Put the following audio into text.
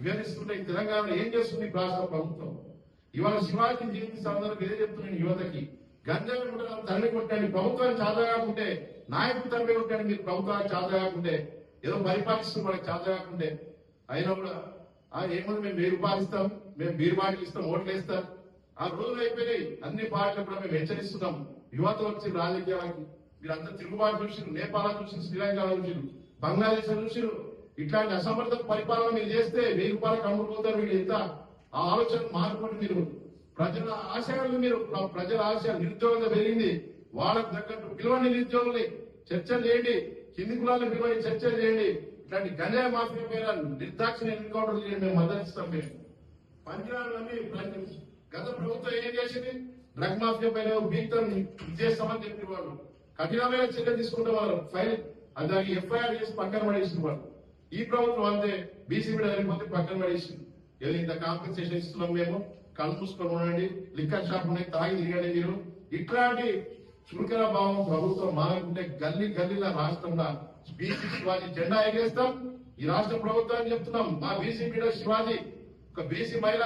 వివరిస్తుంటే ఈ తెలంగాణలో ఏం చేస్తుంది రాష్ట్ర ప్రభుత్వం? ఇవాళ శివాజీ జయంతి సందర్భంగా ఇదే చెప్తున్నాను యువతకి. గంజాయి కూడా తరలి కొట్టండి, ప్రభుత్వాన్ని చాదగాకుంటే నాయకుడు తరలి కొట్టండి. మీరు ప్రభుత్వాన్ని చాదగాకుంటే ఏదో పరిపాలిస్తూ మనకి చాదగాకుంటే అయినా కూడా ఏముంది, మేము 1000 రూపాయలు ఇస్తాం, మేము బీరు బాటిల్ ఇస్తాం, ఓట్లు వేస్తాం. ఆ రోజులు అయిపోయినాయి. అన్ని పార్టీలు కూడా మేము హెచ్చరిస్తున్నాం. యువత వచ్చి రాజకీయాలకి మీరంతా తిరుగుబాటు చూసిరు, నేపాల్ చూసిరు, శ్రీలంక చూసిరు, బంగ్లాదేశ్ చూసిరు. ఇట్లాంటి అసమర్థ పరిపాలన మీరు చేస్తే 1000 రూపాయలకు అమ్ముడుపోతారు. వీళ్ళు ఎంత ఆ ఆలోచన మార్పుని మీరు ప్రజల ఆశయాలను ప్రజల ఆశయాలు నిరుద్యోగంగా పెరిగింది. వాళ్ళకు తగ్గట్టు పిలువని నిరుద్యోగుల్ని చర్చలు చేయండి, కింది కులాలను పిలువని చర్చలు చేయండి. ఇట్లాంటి గంజాయి మాఫియా పైన నిర్దాక్షిణ ఎన్నికౌంటర్ చేయండి. మేము మద్దతు ఇస్తాం. మేము పంచాలని గత ప్రభుత్వం ఏం చేసింది? డ్రగ్ మాఫియా పైన బీక్తం చేస్తామని చెప్పి వాళ్ళు కఠినమైన చర్య తీసుకుంటే ఫైల్ దానికి ఎఫ్ఐఆర్ చేసి పక్కన పడేసిన వాళ్ళు. ఈ ప్రభుత్వం అంతే, బీసీ మీద వెళ్ళిపోతే పక్కన పడేసింది. ఏదో ఇంత కాంపెన్సేషన్ ఇస్తున్నాం, మేము కళ్ళు మూసుకొని ఉండండి, లిక్కర్ షాప్ ఉన్నాయి, తాగి తిరగండి మీరు. ఇట్లాంటి చురుకల భావం ప్రభుత్వం మానుకుంటే గల్లీ గల్లీల రాష్ట్రంలో బీసీ శివాజీ జెండా ఎగేస్తాం. ఈ రాష్ట్ర ప్రభుత్వాన్ని చెప్తున్నాం, మా బీసీ బిడ్డ శివాజీ ఒక బీసీ మహిళ